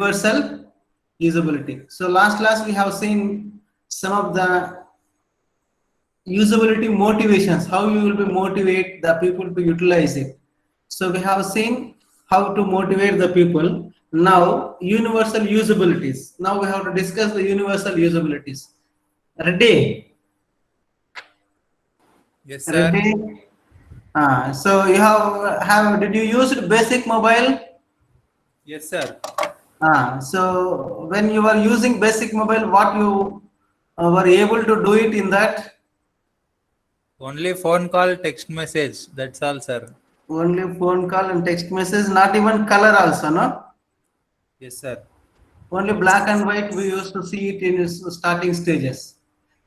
universal usability. So last class we have seen some of the usability motivations, how you will be motivate the people to utilize it. So we have seen how to motivate the people. Now universal usabilities. Now we have to discuss the universal usabilities. Ready? Yes, sir. Ready? So you have did you use basic mobile? Yes, sir. So when you were using basic mobile, what you were able to do it in that? Only phone call, text message. That's all, sir. Only phone call and text message, not even color also, no? Yes, sir. Only black and white we used to see it in its starting stages.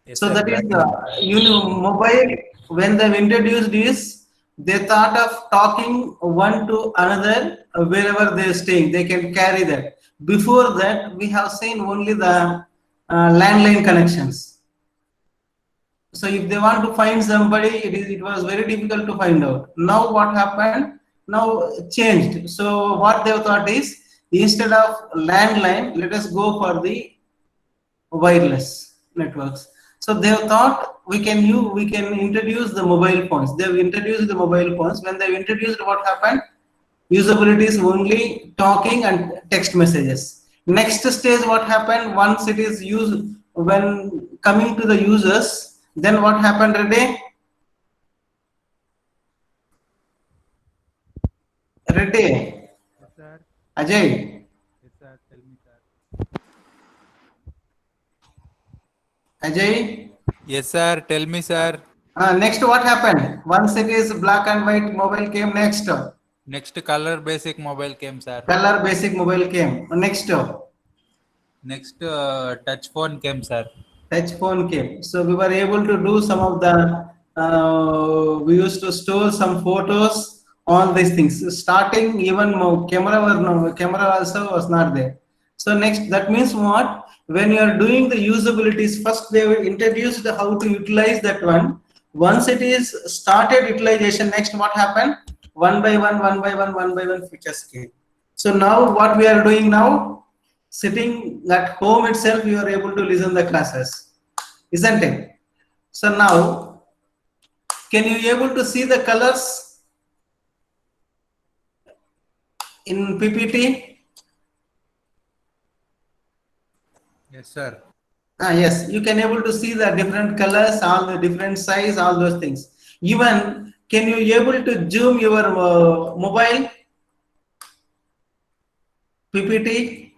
Yes, So sir. that is Black and white. mobile. When they introduced this, they thought of talking one to another wherever they are staying. They can carry that. Before that, we have seen only the landline connections. So if they want to find somebody, it was very difficult to find out. Now what happened? Now changed. So what they thought is, instead of landline, let us go for the wireless networks. So they have thought we can introduce the mobile phones. They have introduced the mobile phones. When they introduced, what happened? Usability is only talking and text messages. Next stage, what happened? Once it is used, when coming to the users, then what happened? Ready? Ready? Yes, sir. Ajay? Yes, sir. Tell me, sir. Ajay? Yes, sir. Tell me, sir. Next, what happened? Once it is black and white mobile came next. Next color basic mobile came, sir. Color basic mobile came next. Next touch phone came, sir. Touch phone came. So we were able to do some of the. We used to store some photos. All these things. Starting even camera was no camera also was not there. So next, that means what? When you are doing the usabilities, first they will introduce the how to utilize that one. Once it is started utilization, next what happened? One by one, one by one, one by one features came. So now what we are doing now? Sitting at home itself, you are able to listen the classes, isn't it? So now, can you able to see the colors in PPT? Yes, sir. Yes, you can able to see the different colors, all the different size, all those things. Even can you able to zoom your mobile PPT?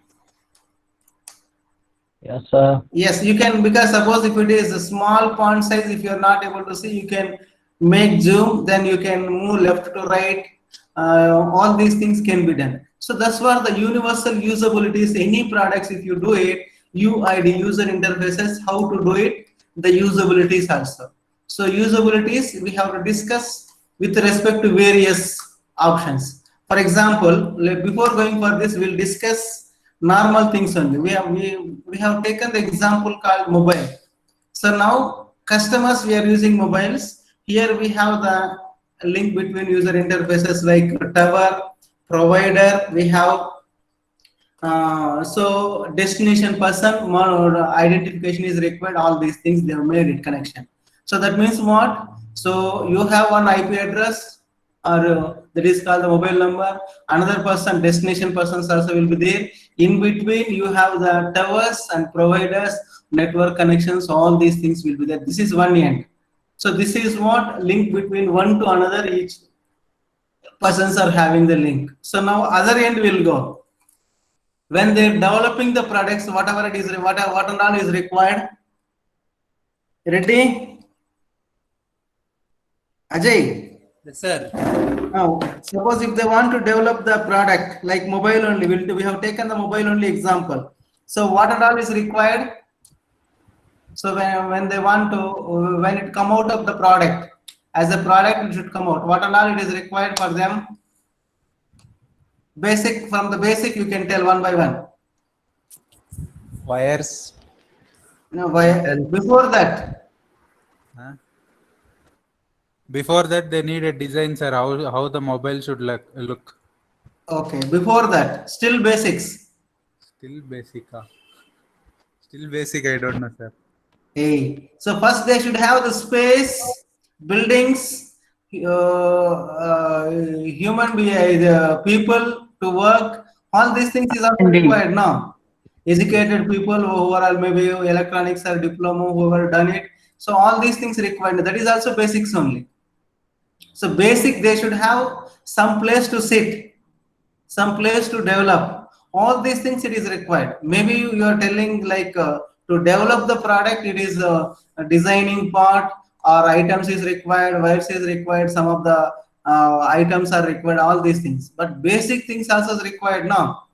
Yes, sir. Yes, you can, because suppose if it is a small font size, if you are not able to see, you can make zoom, then you can move left to right. All these things can be done. So that's why the universal usabilities, any products, if you do it, UID, user interfaces, how to do it, the usabilities also. So usabilities, we have to discuss with respect to various options. For example, before going for this, we'll discuss normal things only. We have taken the example called mobile. So now customers, we are using mobiles. Here we have the link between user interfaces like tower, provider. We have so destination person, more identification is required. All these things they have made it connection. So that means what? So you have one IP address, or that is called the mobile number. Another person, destination persons also will be there. In between, you have the towers and providers, network connections. All these things will be there. This is one end. So this is what link between one to another. Each persons are having the link. So now other end will go. When they're developing the products, whatever it is, what and all is required. Ready? Ajay? Yes, sir. Now, suppose if they want to develop the product like mobile only, we have taken the mobile only example. So what and all is required? So when they want to, when it come out of the product, as a product, it should come out. What and all it is required for them? Basic, from the basic, you can tell one by one. Wires. No, Metal. before that. Huh? Before that, they need a design, sir. How the mobile should look. Okay, before that, still basics. Still basic. Still basic. I don't know, sir. Hey, so first they should have the space, buildings, the people to work. All these things is also required now. Educated people, overall maybe electronics or diploma, whoever done it. So all these things required. That is also basics only. So basic, they should have some place to sit, some place to develop. All these things it is required. Maybe you are telling like to develop the product, it is a designing part or items is required, wires is required, some of the items are required, all these things. But basic things also is required now.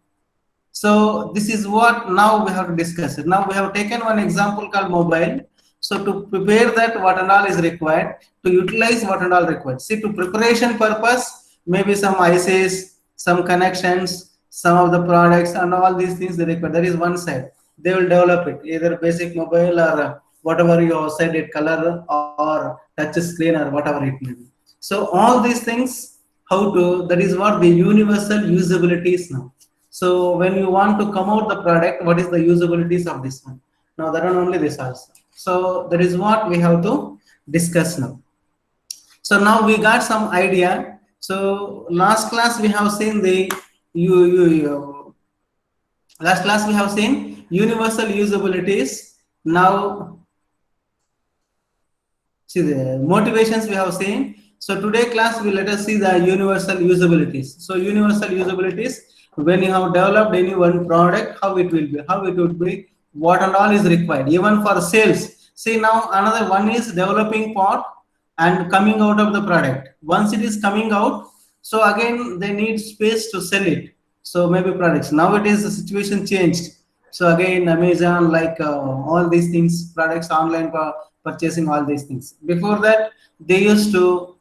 So this is what now we have to discuss it. Now we have taken one example called mobile. So to prepare that, what and all is required, to utilize what and all required. See, to preparation purpose, maybe some ICs, some connections, some of the products and all these things they require. That is one side. They will develop it, either basic mobile or whatever you have said it, color or touch screen or whatever it may be. So all these things, how to, that is what the universal usability is now. So when you want to come out the product, what is the usabilities of this one? Now that one only this also. So that is what we have to discuss now. So now we got some idea. So last class we have seen the last class we have seen universal usabilities. Now see the motivations we have seen. So today class will let us see the universal usabilities. So universal usabilities, when you have developed any one product, how it will be, what and all is required, even for sales. See now another one is developing part and coming out of the product. Once it is coming out, so again they need space to sell it. So maybe products. Nowadays the situation changed. So again, Amazon, like all these things, products, online purchasing, all these things. Before that, they used to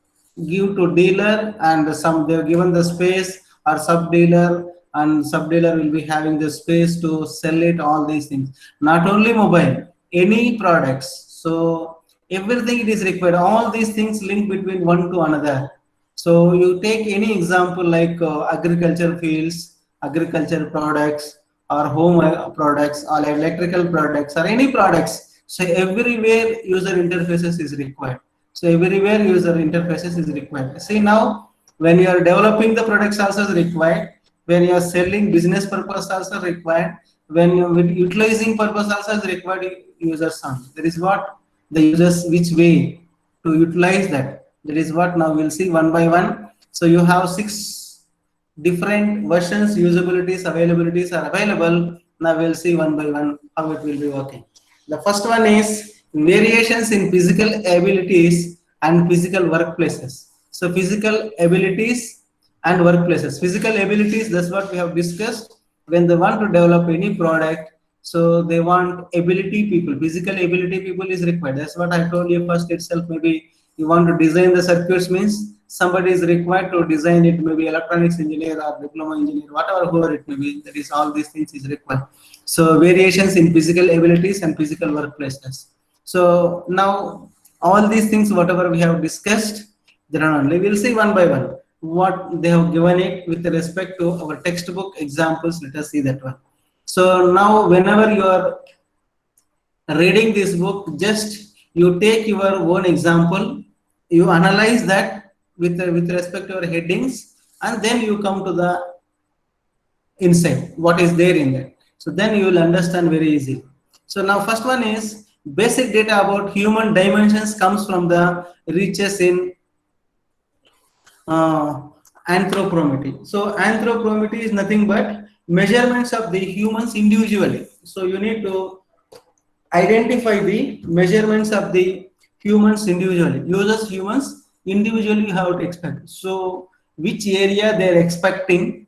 give to dealer, and some they're given the space or sub dealer, and sub dealer will be having the space to sell it. All these things. Not only mobile, any products. So everything it is required. All these things link between one to another. So you take any example like agriculture fields, agriculture products, or home products, or electrical products, or any products. So everywhere user interfaces is required. So everywhere user interfaces is required. See now, when you are developing the products also is required. When you are selling, business purpose also required. When you with utilizing purpose also is required, users on. That is what the users, which way to utilize that. That is what now we'll see one by one. So you have 6 different versions, usabilities, availabilities are available. Now we'll see one by one how it will be working. The first one is variations in physical abilities and physical workplaces. So physical abilities and workplaces. Physical abilities, that's what we have discussed. When they want to develop any product, so they want ability people, physical ability people is required. That's what I told you first itself. Maybe you want to design the circuits, means somebody is required to design it, maybe electronics engineer or diploma engineer, whatever whoever it may be. That is all these things is required. So variations in physical abilities and physical workplaces. So now all these things whatever we have discussed, then only we'll see one by one what they have given it with respect to our textbook examples. Let us see that one. So now whenever you are reading this book, just you take your own example, you analyze that with respect to your headings, and then you come to the insight what is there in that. So then you will understand very easily. So now first one is basic data about human dimensions comes from the research in uh, anthropometry. So anthropometry is nothing but measurements of the humans individually. So you need to identify the measurements of the humans individually. Users humans individually you have to expect. So which area they are expecting,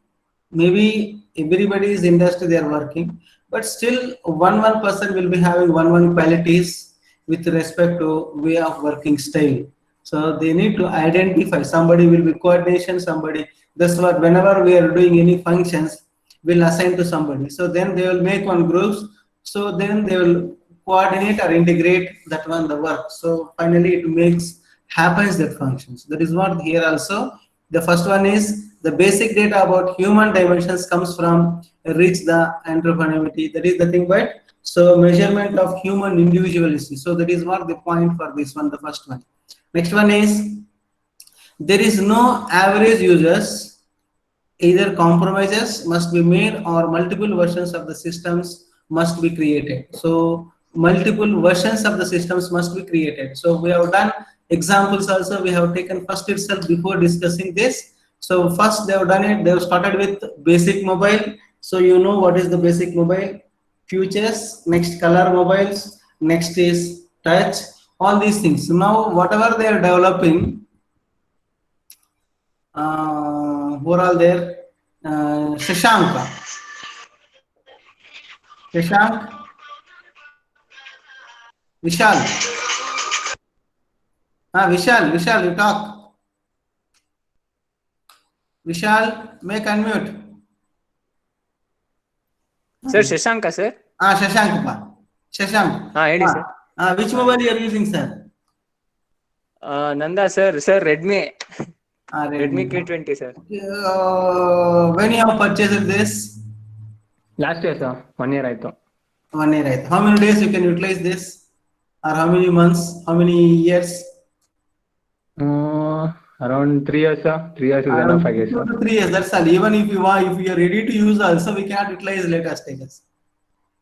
maybe everybody is industry they are working, but still one person will be having one qualities with respect to way of working style. So they need to identify, somebody will be coordination, somebody, that's what whenever we are doing any functions will assign to somebody. So then they will make one groups, so then they will coordinate or integrate that one the work. So finally it makes happens that functions. That is what here also. The first one is the basic data about human dimensions comes from reach the entrepreneurship. That is the thing, but so measurement of human individuality. So that is what the point for this one, the first one. Next one is there is no average users, either compromises must be made or multiple versions of the systems must be created. So multiple versions of the systems must be created. So we have done examples also. We have taken first itself before discussing this. So first they have done it. They have started with basic mobile. So you know what is the basic mobile? Futures. Next color mobiles. Next is touch. All these things. Now whatever they are developing, who are all there? Shashank, Shashank, Vishal. Vishal, you talk. Vishal, make unmute. Sir, Shashanka, sir. Shashank, pa. Shashank. ಹೇಳಿ sir. Which mobile you are using, sir? Nanda sir, Redmi. Redmi. Redmi K20, sir. When you have purchased this? Last year, sir. 1 year ಆಯ್ತು. 1 year. Right. How many days you can utilize this? Or how many months? How many years? Around 3 years, sir. 3 years is enough, I guess, sir. 3 years, that's all. Even if you are ready to use also, we cannot utilize later stages.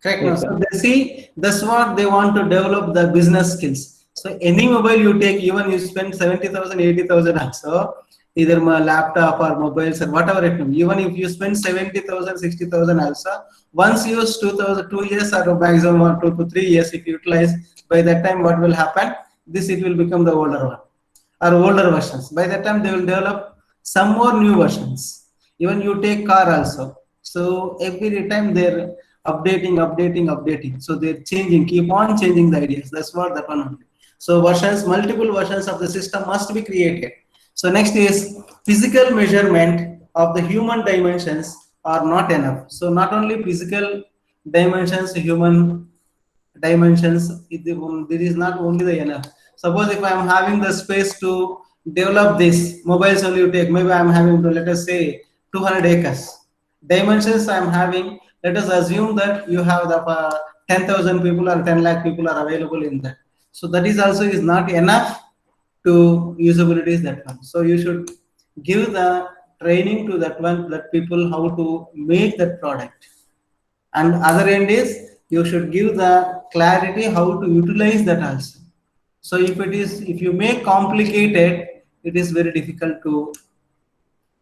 Correct. Yes, No? sir. So they see that's what they want to develop the business skills. So any mobile you take, even you spend 70,000, 80,000 also, either my laptop or mobiles or whatever it may be. Even if you spend 70,000, 60,000 also, once you use 2,000, 2 years or maximum 1 to 3 years, if you utilize, by that time what will happen? This it will become the older one or older versions. By that time they will develop some more new versions. Even you take car also. So every time they're updating. So they're changing, keep on changing the ideas. That's what that one only. So versions, multiple versions of the system must be created. So next is physical measurement of the human dimensions are not enough. So not only physical dimensions, human dimensions, there is not only the enough. Suppose if I am having the space to develop this mobiles only, you take, maybe I am having to, let us say, 200 acres dimensions I am having. Let us assume that you have the 10,000 people or 10 lakh people are available in that. So that is also is not enough to usability is that one. So you should give the training to that one, that people how to make that product. And other end is you should give the clarity how to utilize that also. So if you make complicated, it is very difficult to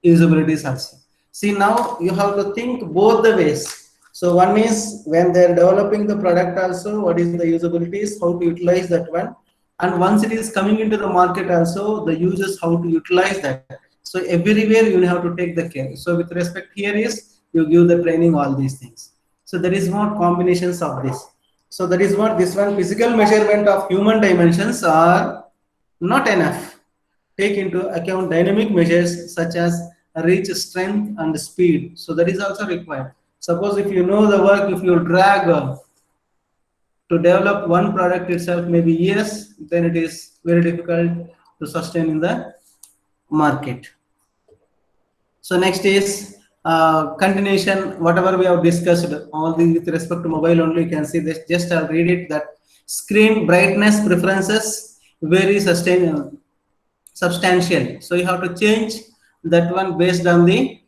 usabilities also. See, now you have to think both the ways. So one is when they're developing the product also, what is the usabilities, how to utilize that one. And once it is coming into the market also, the users how to utilize that. So everywhere you have to take the care. So with respect here is you give the training, all these things. So there is more combinations of this. So that is what this one, physical measurement of human dimensions are not enough. Take into account dynamic measures such as reach, strength, and speed. So that is also required. Suppose if you know the work, if you drag to develop one product itself, maybe years, then it is very difficult to sustain in the market. So next is continuation, whatever we have discussed, all the with respect to mobile only, you can see this. Just I'll read it, that screen brightness preferences vary substantial. So you have to change that one based on the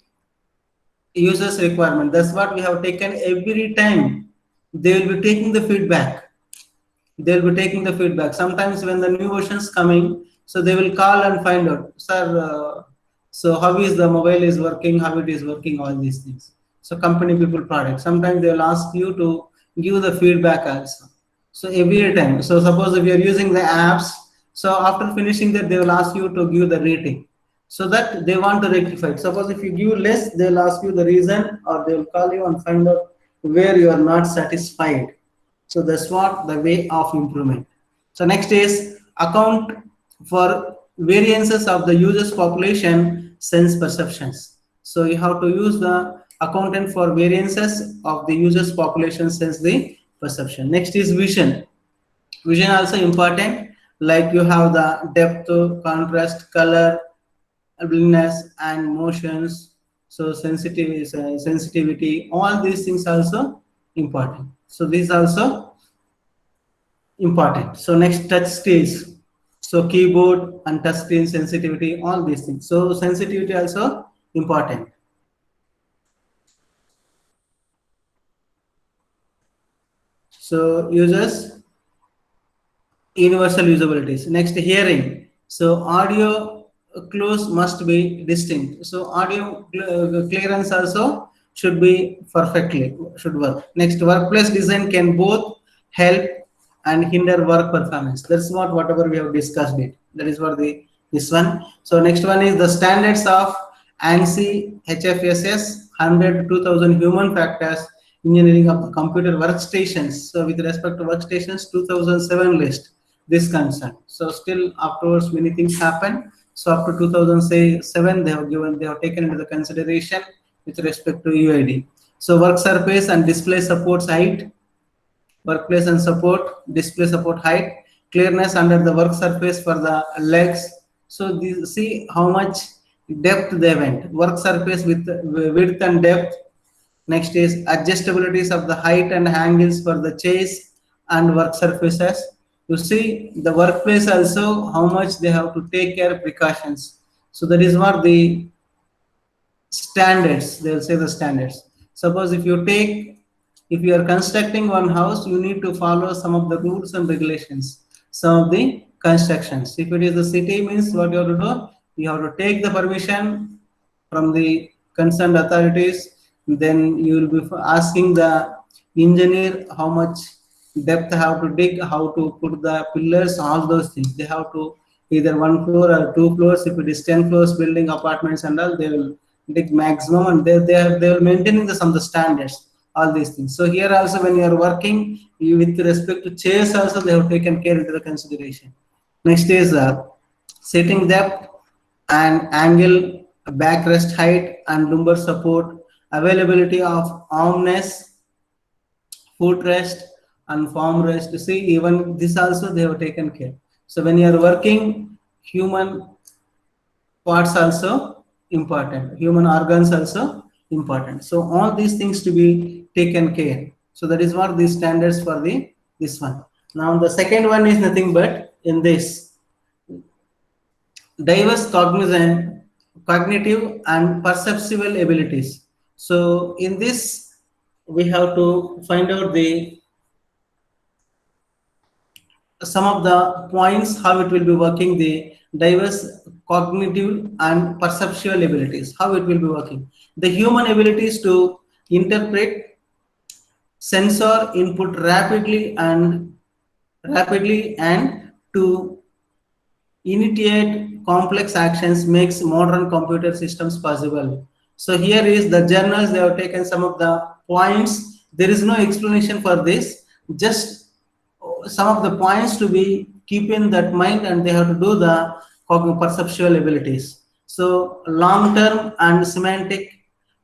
user's requirement. That's what we have taken every time. They will be taking the feedback. They'll be taking the feedback. Sometimes when the new versions coming, so they will call and find out, sir, so how is the mobile is working, how it is working, all these things. So company people product. Sometimes they will ask you to give the feedback also. So every time. So suppose if you are using the apps, so after finishing that, they will ask you to give the rating. So that they want to rectify it. Suppose if you give less, they'll ask you the reason, or they will call you and find out where you are not satisfied. So that's what the way of improvement. So next is account for variances of the user's population sense perceptions. So you have to use the accountant for variances of the user's population sense the perception. Next is vision. Vision also important, like you have the depth, contrast, color, luminous, and motions. So sensitivity, all these things also important. So these also important. So next, touch screens. So keyboard and touch screen sensitivity, all these things. So sensitivity also important. So users universal usabilities. Next, hearing. So audio clues must be distinct. So audio clearance also should be perfectly should work. Next, workplace design can both help and hinder work performance. That's what whatever we have discussed it. That is what the this one. So next one is the standards of ANSI HFSS 100 2000 human factors engineering of the computer workstations. So with respect to workstations, 2007 list this concern. So still afterwards many things happen. So up to 2007 they have taken into the consideration with respect to UID. So work surface and display supports height, workplace and support, display support height, clearness under the work surface for the legs. So these, see how much depth they went. Work surface with width and depth. Next is adjustabilities of the height and angles for the chairs and work surfaces. You see the workplace also how much they have to take care of precautions. So that is what the standards, they'll say the standards. Suppose if you are constructing one house, you need to follow some of the rules and regulations, some of the constructions. If it is the city, means what you have to do, you have to take the permission from the concerned authorities. Then you will be asking the engineer how much depth have to dig, how to put the pillars, all those things. They have to either one floor or two floors. If it is 10 floors building apartments and all, they will dig maximum, and they will maintaining some of the standards, all these things. So here also when you are working, you with respect to chairs also they have taken care into the consideration. Next is sitting depth and angle, backrest height and lumbar support, availability of armrest, footrest and form rest. See, even this also they have taken care. So when you are working, human parts also important, human organs also important. So all these things to be taken care. So that is what the standards for the this one. Now the second one is nothing but in this diverse cognitive and perceptual abilities. So in this we have to find out the some of the points how it will be working, the diverse cognitive and perceptual abilities, how it will be working. The human abilities to interpret sensor input rapidly and to initiate complex actions makes modern computer systems possible. So here is the journals, they have taken some of the points. There is no explanation for this, just some of the points to be keep in that mind, and they have to do the perceptual abilities. So long-term and semantic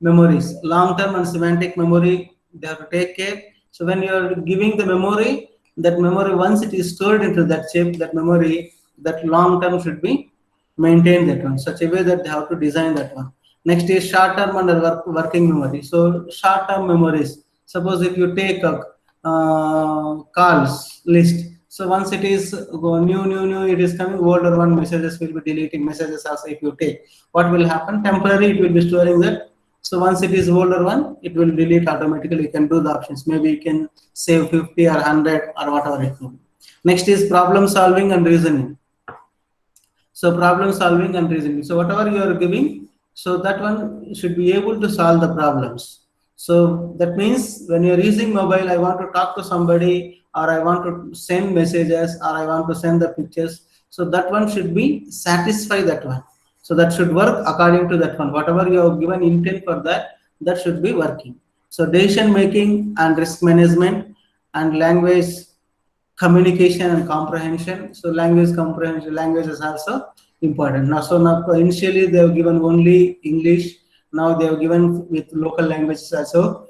memories, long-term and semantic memory they have to take care. So when you are giving the memory, that memory once it is stored into that chip, that memory, that long-term should be maintained that one, such a way that they have to design that one. Next is short-term and working memory. So short-term memories, suppose if you take a calls list. So once it is new, it is coming, older one messages will be deleting messages also. If you take, what will happen? Temporary, it will be storing that. So once it is older one, it will delete automatically. You can do the options. Maybe you can save 50 or 100 or whatever it will be. Next is problem solving and reasoning. So problem solving and reasoning. So whatever you are giving, so that one should be able to solve the problems. So that means when you're using mobile, I want to talk to somebody, or I want to send messages, or I want to send the pictures. So that one should be satisfy that one. So that should work according to that one. Whatever you have given intent for that, that should be working. So decision making and risk management and language communication and comprehension. So language comprehension, language is also important. Now, so now initially they have given only English. Now they have given with local languages also.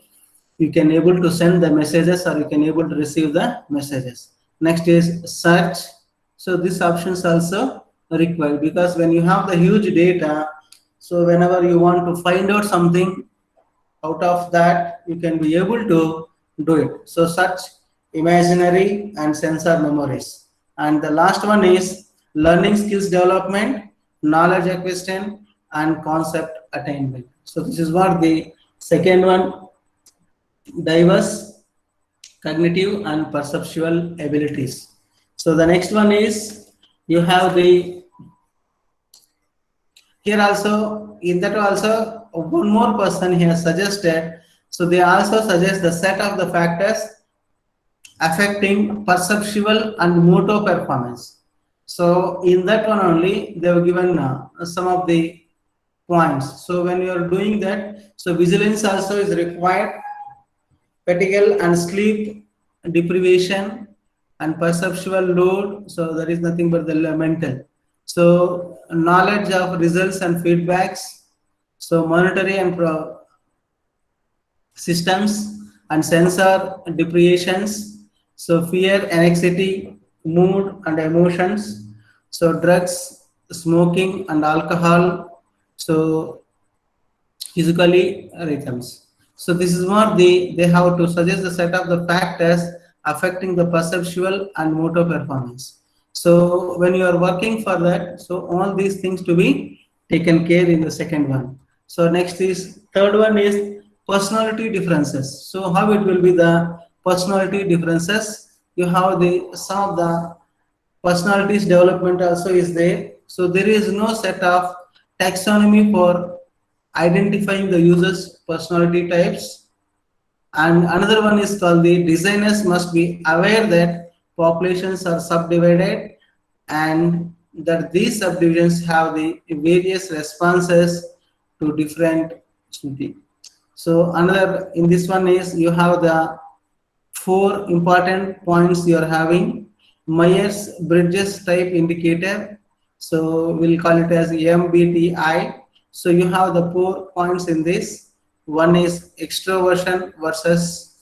You can able to send the messages, or you can able to receive the messages. Next is search. So this option is also required, because when you have the huge data, So whenever you want to find out something out of that, you can be able to do it. So such imaginary and sensor memories. And the last one is learning skills development, knowledge acquisition, and concept attainment. So this is what the second one, diverse cognitive and perceptual abilities. So the next one is you have the here also in that also one more person here suggested. So they also suggest the set of the factors affecting perceptual and motor performance. So in that one only they have given some of the points. So when you are doing that, so vigilance also is required, fatigue and sleep deprivation and perceptual load. So there is nothing but the mental. So knowledge of results and feedbacks. So monetary and systems and sensor deprivations. So fear, anxiety, mood and emotions. So drugs, smoking and alcohol. So physically rhythms. So this is what they have to suggest the set of the factors affecting the perceptual and motor performance. So when you are working for that, so all these things to be taken care in the second one. So next is third one is personality differences. So how it will be the personality differences? You have the some of the personalities development also is there. So there is no set of taxonomy for identifying the user's personality types. And another one is called the designers must be aware that populations are subdivided and that these subdivisions have the various responses to different activity. So another in this one is you have the four important points you are having. Myers Bridges type indicator. So we'll call it as MBTI. So you have the 4 points in this. One is extroversion versus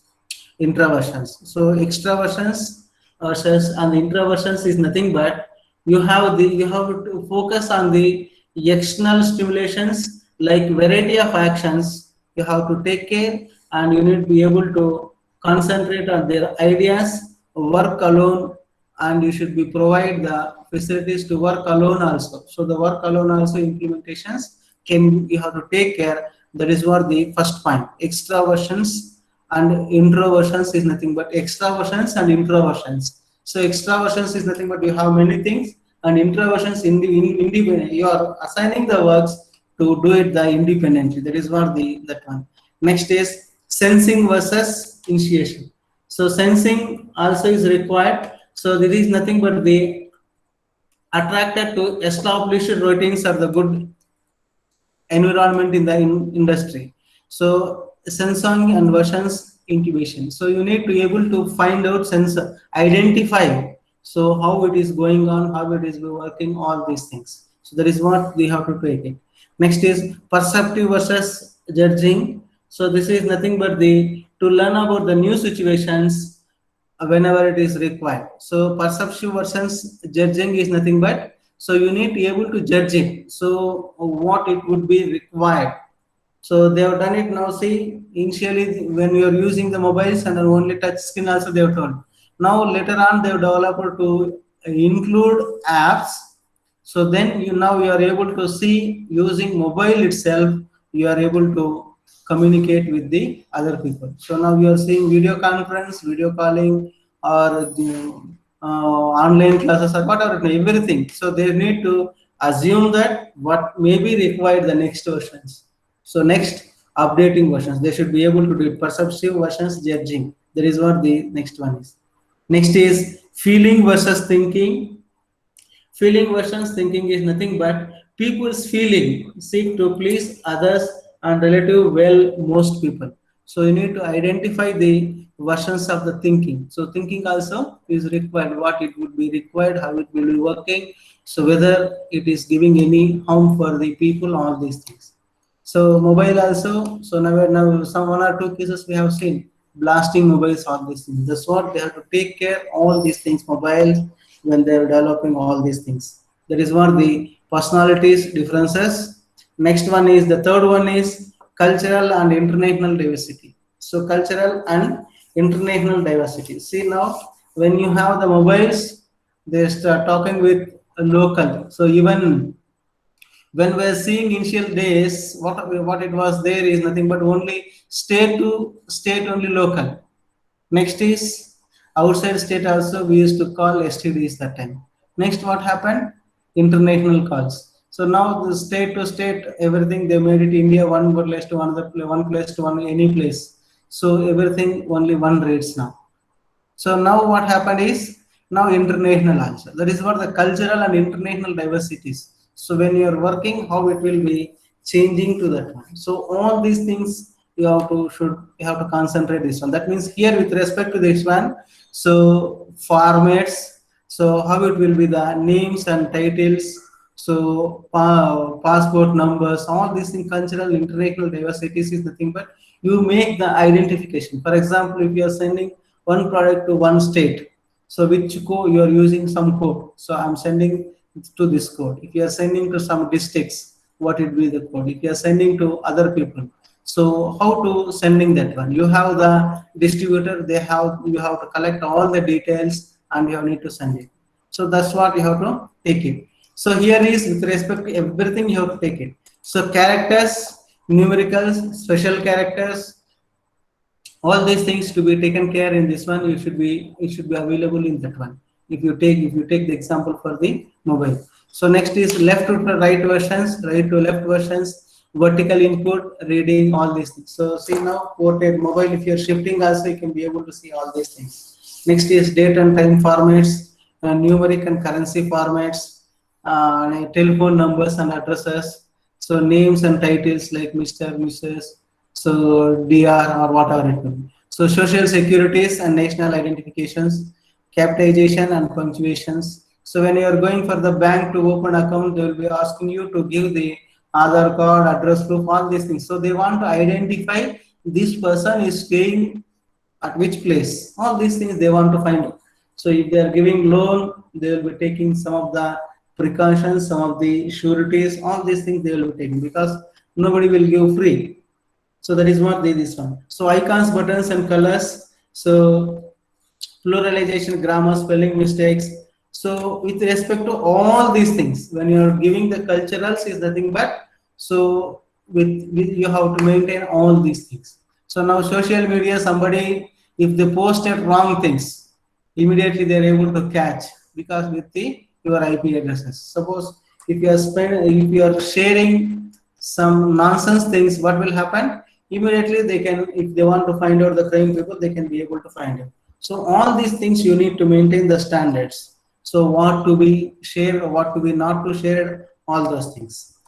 introversions. So extroversions versus and introversions is nothing but you have to focus on the external stimulations like variety of actions you have to take care and you need to be able to concentrate on their ideas, work alone, and you should be provide the facilities to work alone also. So the work alone also implementations can you have to take care. That is what the first point. Extraversions and introversions is nothing but extraversions and introversions. So extraversions is nothing but you have many things, and introversions independent. You are assigning the works to do it the independently. That is what the that one. Next is sensing versus initiation. So sensing also is required. So there is nothing but the attracted to established routines or the good environment in the industry. So sensing and versions incubation. So you need to be able to find out sensor, identify. So how it is going on, how it is working, all these things. So that is what we have to take it. Next is perceptive versus judging. So this is nothing but the to learn about the new situations whenever it is required. So perception versus judging is nothing but so you need to be able to judge it. So what it would be required. So they have done it now. See, initially when you are using the mobiles and only touch screen also they have told. Now later on they have developed to include apps. So then you now you are able to see using mobile itself. You are able to communicate with the other people. So now you are seeing video conference, video calling, or the online classes or whatever, everything. So they need to assume that what may be required the next versions. So next updating versions, they should be able to do it. Perceptive versions, judging. That is what the next one is. Next is feeling versus thinking. Feeling versus thinking is nothing but people's feeling seek to please others and relative well most people. So you need to identify the versions of the thinking. So thinking also is required, what it would be required, how it will be working. So whether it is giving any harm for the people, all these things. So mobile also, so now some 1 or 2 cases we have seen blasting mobiles, all these things. That's what they have to take care all these things, mobiles when they are developing all these things. That is what the personalities differences. Next one is the third one is cultural and international diversity. So cultural and international diversity. See now, when you have the mobiles, they start talking with a local. So even when we're seeing initial days, what it was there is nothing but only state to state, only local. Next is outside state also we used to call STDs that time. Next what happened? International calls. So now the state to state everything they made it India one place to another place, one place to one any place. So everything only one rates now. So now what happened is now international also. That is what the cultural and international diversities. So when you are working, how it will be changing to that one. So all these things you have to concentrate this one. That means here with respect to this one, so formats, so how it will be the names and titles, so passport numbers, all these things, cultural international diversities is nothing but you make the identification. For example, if you are sending one product to one state, so which code you are using some code, so I'm sending to this code. If you are sending to some districts, what it be the code? If you are sending to other people, so how to sending that one? You have the distributor, they have, you have to collect all the details and you need to send it. So that's what you have to take it. So here is with respect to everything you have to take it. So characters, numericals, special characters, all these things to be taken care in this one, it should be available in that one. If you take the example for the mobile. So next is left to right versions, right to left versions, vertical input, reading, all these things. So see now portrait mobile, if you're shifting also you can be able to see all these things. Next is date and time formats, numeric and currency formats, telephone numbers and addresses, so names and titles like Mr., Mrs., so DR or whatever it will be. So social securities and national identifications, capitalization and punctuations. So when you are going for the bank to open account, they will be asking you to give the Aadhaar card, address proof, all these things. So they want to identify this person is staying at which place. All these things they want to find out. So if they are giving loan, they will be taking some of the precautions, some of the sureties, all these things they will be taking because nobody will give free. So that is what they this one. So icons, buttons, and colors. So pluralization, grammar, spelling mistakes. So with respect to all these things, when you are giving the culturals is nothing but so with you have to maintain all these things. So now social media, somebody if they posted wrong things, immediately they are able to catch because with the your IP addresses. Suppose if you are sharing some nonsense things, what will happen? Immediately they can, if they want to find out the crime people, they can be able to find it. So all these things you need to maintain the standards. So what to be shared or what to be not to share, all those things.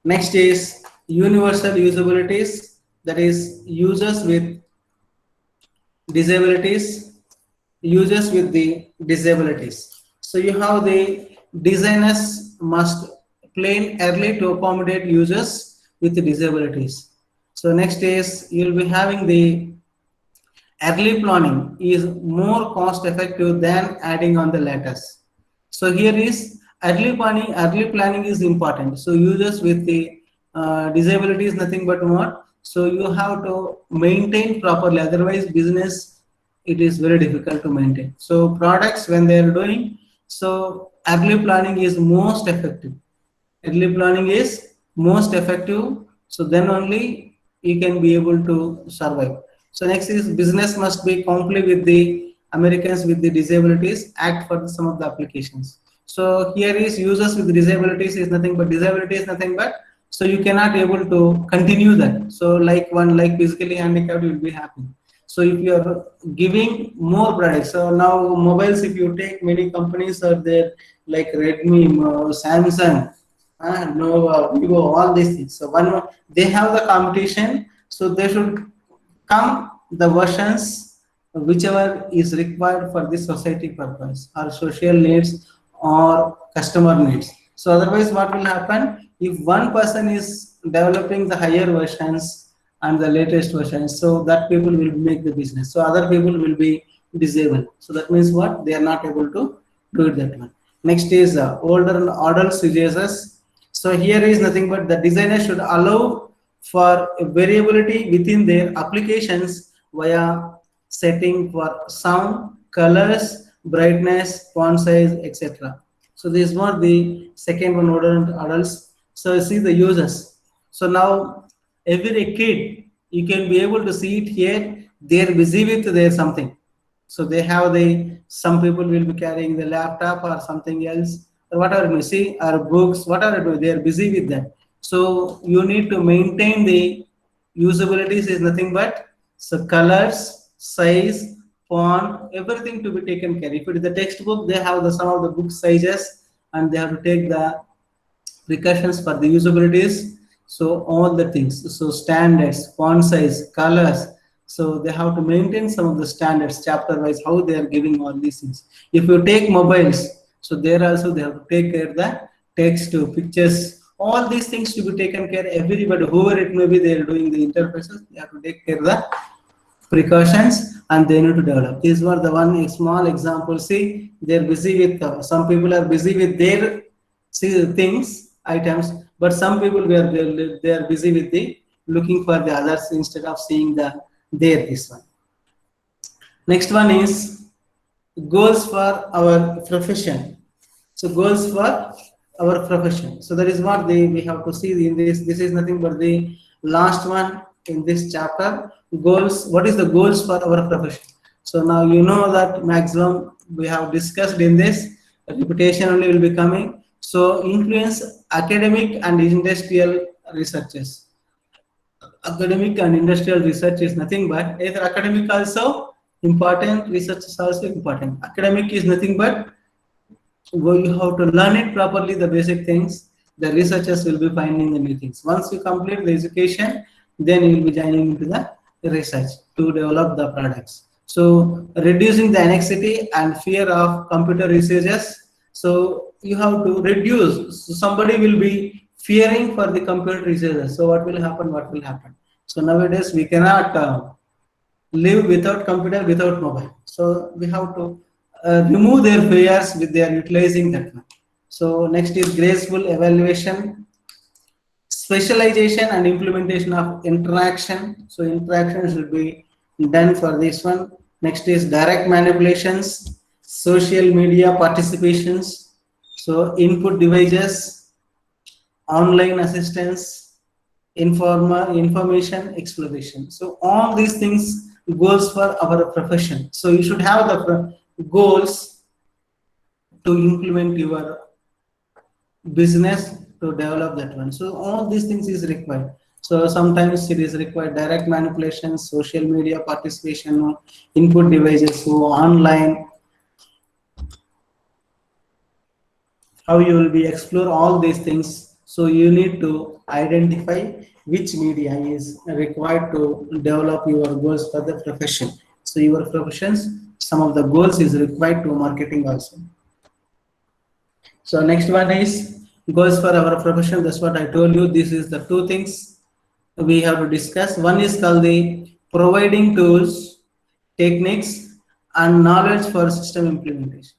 Next is universal usabilities, that is users with disabilities, users with the disabilities. So you have the designers must plan early to accommodate users with disabilities. So next is you'll be having the early planning is more cost effective than adding on the latest. So here is early planning is important. So users with the disability is nothing but what? So you have to maintain properly, otherwise business it is very difficult to maintain. So products when they are doing, so early planning is most effective. Early planning is most effective, so then only you can be able to survive. So next is business must be comply with the Americans with the disabilities act for some of the applications. So here is users with disabilities is nothing but disability is nothing but, so you cannot able to continue that. So like one like physically handicapped will be happy. So if you are giving more products, so now mobiles, if you take many companies are there like Redmi, Samsung, no, Vivo, all these things. So one they have the competition, so they should come the versions whichever is required for this society purpose or social needs or customer needs. So otherwise what will happen if one person is developing the higher versions and the latest versions, so that people will make the business, so other people will be disabled. So that means what, they are not able to do it that one. Next is older and adult users, So here is nothing but the designer should allow for variability within their applications via setting for sound, colors, brightness, font size, etc. So this is what the second one order adults. So see the users. So now every kid you can be able to see it here. They are busy with their something. So they have the some people will be carrying the laptop or something else or whatever you see or books, whatever it is, they are busy with that. So you need to maintain the usabilities is nothing but so colors, size, font, everything to be taken care. If it is the textbook, they have the some of the book sizes and they have to take the precautions for the usabilities. So all the things, so standards, font size, colors. So they have to maintain some of the standards chapter wise how they are giving all these things. If you take mobiles, so there also they have to take care the text to pictures. All these things to be taken care. Everybody, whoever it may be, they are doing the interfaces. They have to take care the precautions and they need to develop. These were the one small example. See, they're busy with some people are busy with their see things items, but some people were they are busy with the looking for the others instead of seeing the their this one. Next one is goals for our profession. So goals for our profession. So that is what we have to see in this. This is nothing but the last one in this chapter. Goals. What is the goals for our profession? So now you know that maximum we have discussed in this. Reputation only will be coming. So influence academic and industrial researches. Academic and industrial research is nothing but either academic also important, research is also important. Academic is nothing but you have to learn it properly, the basic things. The researchers will be finding the new things. Once you complete the education, then you will be joining into the research to develop the products. So reducing the anxiety and fear of computer researchers. So you have to reduce. So somebody will be fearing for the computer researchers. So what will happen? What will happen? So nowadays we cannot live without computer, without mobile. So we have to remove their fears with their utilizing that one. So next is graceful evaluation, specialization and implementation of interaction. So interaction should be done for this one. Next is direct manipulations, social media participations, so input devices, online assistance, information exploration. So all these things goals for our profession. So you should have the goals to implement your business to develop that one. So all these things is required. So sometimes it is required direct manipulation, social media participation, input devices, so online, how you will be explore all these things. So you need to identify which media is required to develop your goals for the profession. So your professions, some of the goals is required to marketing also. So next one is goals for our profession. That's what I told you. This is the two things we have to discuss. One is called the providing tools, techniques, and knowledge for system implementers.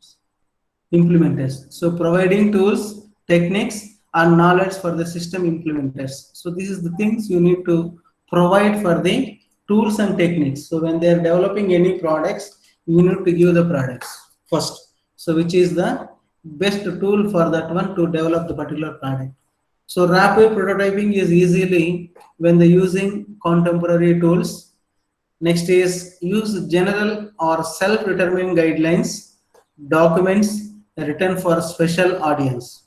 So providing tools, techniques, and knowledge for the system implementers. So this is the things you need to provide for the tools and techniques. So when they are developing any products, you need to give the products first. So which is the best tool for that one to develop the particular product. So rapid prototyping is easily when they using contemporary tools. Next is use general or self-determining guidelines, documents written for special audience.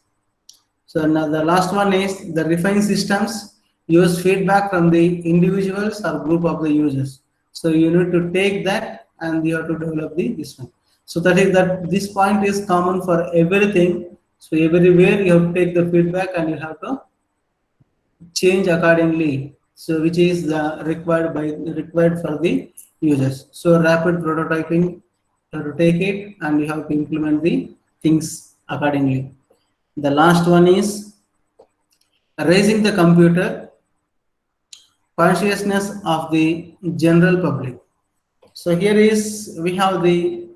So now the last one is the refine systems, use feedback from the individuals or group of the users. So you need to take that and you have to develop this one. So that is that this point is common for everything. So everywhere you have to take the feedback and you have to change accordingly. So which is the required for the users. So rapid prototyping, you have to take it and you have to implement the things accordingly. The last one is raising the computer consciousness of the general public. So here is we have the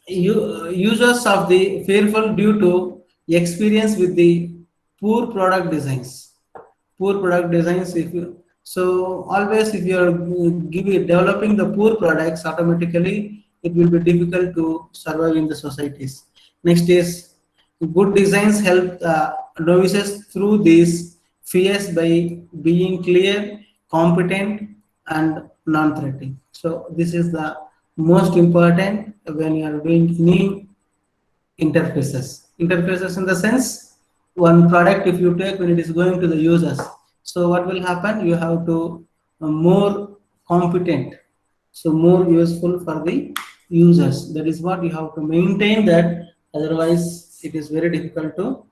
users of the fearful due to experience with the poor product designs. Poor product designs, if you, so always if you are developing the poor products, automatically it will be difficult to survive in the societies. Next is good designs help novices through these fears by being clear, competent, and non-threatening. So this is the most important when you are doing any interfaces. Interfaces in the sense, one product if you take when it is going to the users. So what will happen? You have to more competent, so more useful for the users. That is what you have to maintain that. Otherwise, it is very difficult to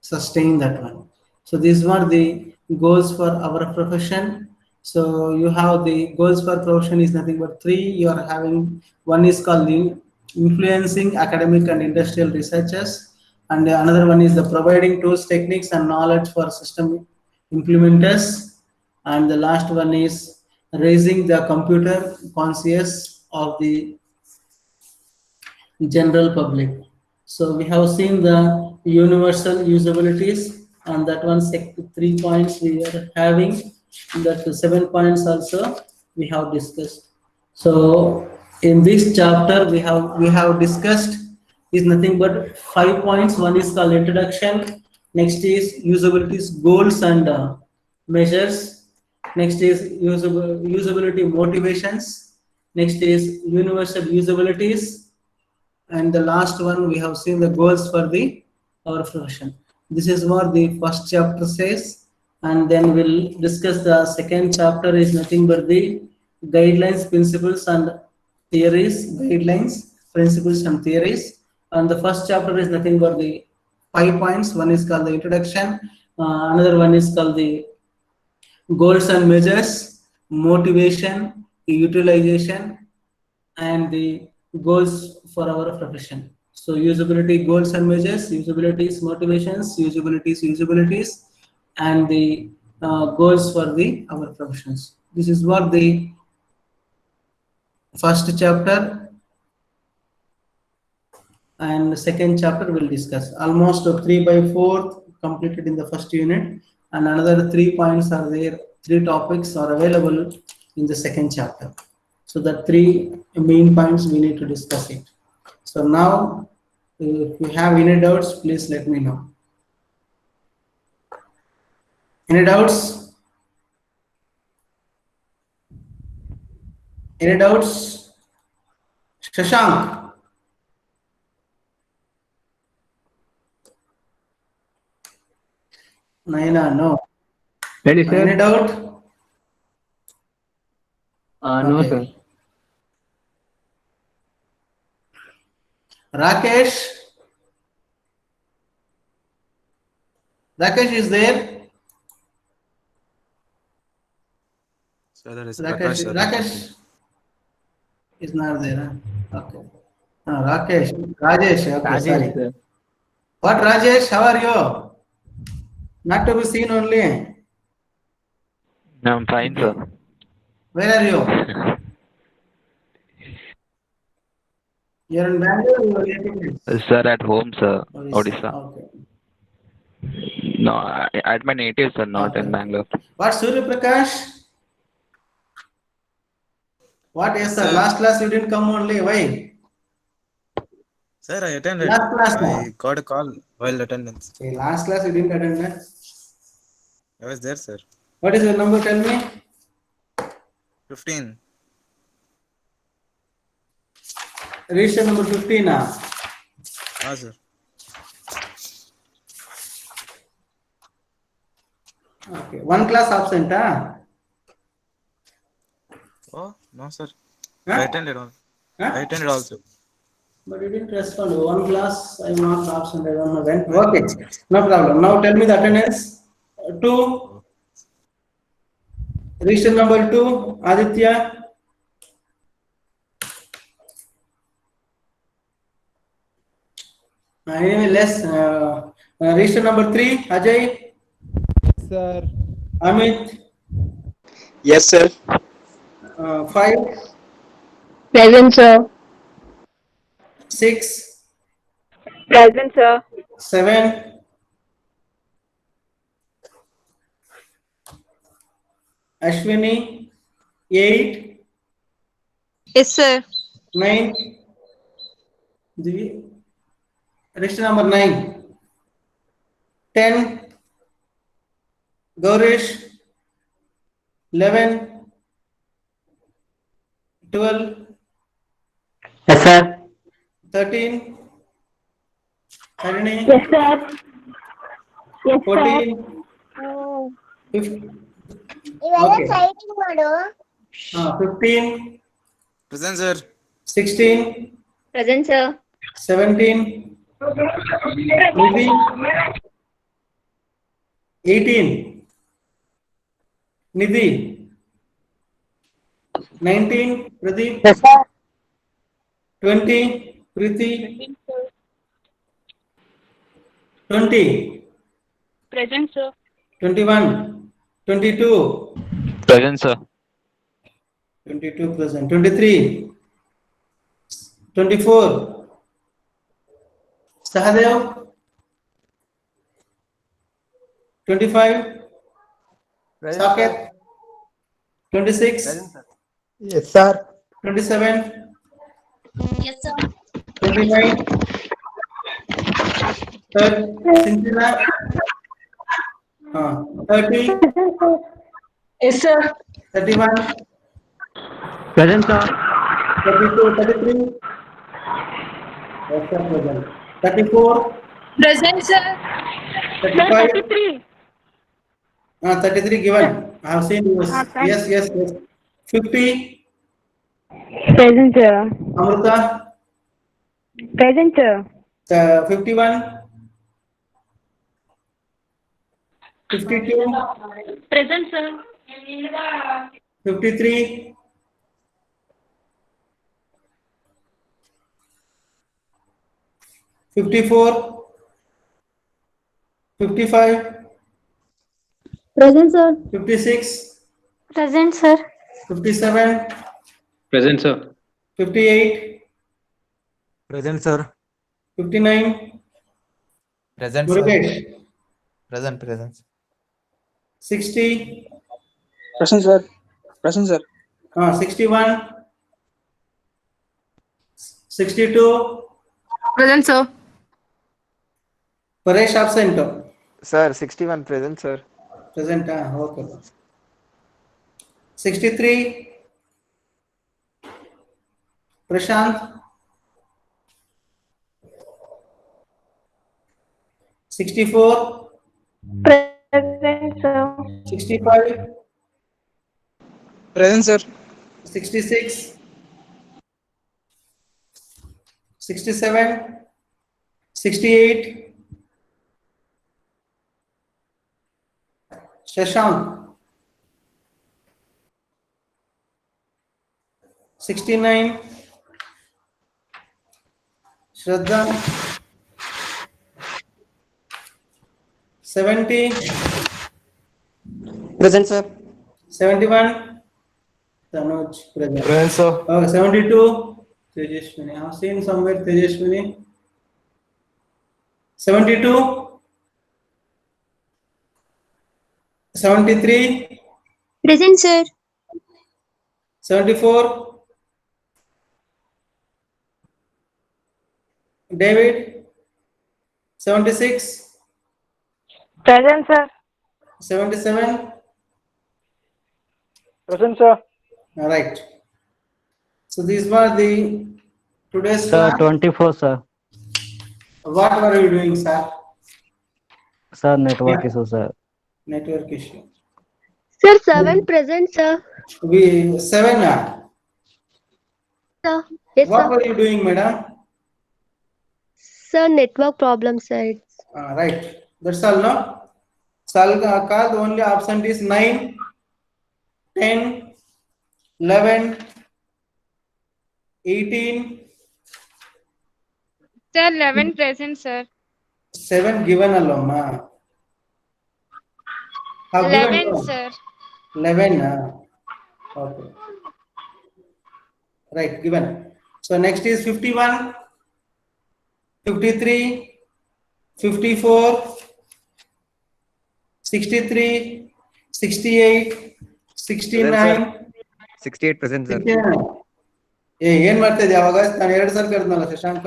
sustain that one. So these were the goals for our profession. So you have the goals for profession is nothing but three. You are having one is called the influencing academic and industrial researchers, and another one is the providing tools, techniques, and knowledge for system implementers, and the last one is raising the computer conscious of the general public. So we have seen the universal usabilities, and that one 3 points we are having. That 7 points also we have discussed. So in this chapter we have discussed is nothing but 5 points. One is called introduction. Next is usabilities goals and measures. Next is usability motivations. Next is universal usabilities, and the last one we have seen the goals for the our profession. This is what the first chapter says, and then we'll discuss the second chapter is nothing but the guidelines, principles, and theories. Guidelines, principles, and theories. And the first chapter is nothing but the 5 points. One is called the introduction, another one is called the goals and measures, motivation, utilization, and the goals for our profession. So usability goals and measures, usabilities motivations, usabilities, and the goals for the our professions. This is what the first chapter and the second chapter will discuss. Almost 3/4 completed in the first unit, and another 3 points are there. 3 topics are available in the second chapter. So the three main points we need to discuss it. So now, if you have any doubts, please let me know. Any doubts? Any doubts? Shashank, Naina, no. Ready, Any sir? doubt? No, sir. Okay. Rakesh, Rakesh is there. So there is Rakesh, Prakash sir. Rakesh is not there. Huh? Okay. Rakesh, Rajesh. Okay, Rajesh, sorry. sir. What Rajesh? How are you? Not to be seen only. I'm fine, Okay. sir. Where are you? You're in Bangalore or you're in Sir, at home, sir, Odisha? Odisha. Okay. No, at my native, sir, not Okay. in Bangalore. What Surya Prakash? What yes, Yes, sir? sir. Last class you didn't come only. Why? Sir, I attended. Last class now. I got a call while attendance. Okay, last class you didn't attend. Huh? I was there, sir. What is your number? Tell me. 15. Register number 15. Ah, sir. Okay. One class absent. Oh, no, sir. I Huh? attended all. I Huh? attended also. But you didn't respond. One class I'm not absent. I don't know when. When? Okay. No problem. Now tell me the attendance. Two. Oh, Register number two. Aditya. Anyway, less. Register number three. Ajay. Sir. Amit. Yes, sir. Five. Present, sir. Six. Present, sir. 7, Ashwini, 8, Yes, sir. 9, the register number 9, 10, Gaurish, 11, 12, Yes, sir. 13, Harini, Yes, sir. Yes, sir. 14, 15, okay. 15, Present, sir. 16, Present, sir. 17, Nidhi, 18, Nidhi, 19, Pradeep, Yes, sir. 20, Preeti, 20, Present, sir. 21, 22, Present, sir. 22 present, 23, 24, Sahadev, 25, Present, sir. Saket, 26, Present, sir. Yes, sir. 27, Yes, sir. 29, 30, Cynthia, 30, Yes, sir. 31, Present, sir. 32, 33, yes, sir, present. 34, Present, sir. 35, 33. 33 given. I have seen yours. Yes, yes, yes. 50, Present, sir. Amrita, Present, sir. 51, 52, Present, sir. 53, 54, 55, Present, sir. 56, Present, sir. 57, Present, sir. 58, Present, sir. 59, Present, sir. Murugesh, Present. 60, Present, sir. Present, sir. 61, 62, Present, sir. Paresh absent. Sir, 61 present, sir. Present, okay. 63, Prashant, 64, Present, sir. 65, Present, sir. 66, 67, 68, Shashank, 69, Shraddha, 70, Present, sir. 71, Tanuj, present. Present, sir. 72, Tejashwini. I have seen somewhere Tejashwini. 72, 73, Present, sir. 74, David, 76, Present, sir. 77. Present, sir. All right. So these were the today's Sir, class. 24, sir. What were you doing, sir? Sir, network issue, sir. Network issue. Sir, 7 present, sir. We 7. Sir. Yes, What sir. were you doing, madam? Sir, network problem, sir. Right. That's all, no? Sal call the only absent is 9, 10, 11, 18, Sir, 11 present, sir. 7 given alone. Have given 11, no? sir. 11. Okay. Right, given. So next is 51, 53, 54, 63, 68, 69, 68 present, sir. 69. ಏನ್ ಮಾಡ್ತಾ ಇದ್ದೆ ಅವಾಗ? ನಾನು 2 ಸಲ ಕರೆದ್ನಲ್ಲ Shashanka.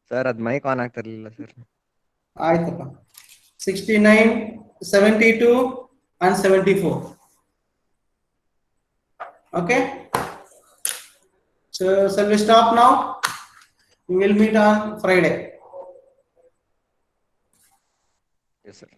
Sir ಅದು mic on ಆಗ್ತಿರ್ಲಿಲ್ಲ sir. ಆಯ್ತಪ್ಪ. 69, 72 and 74. Okay. So shall we stop now? We will meet on Friday. Yes, sir.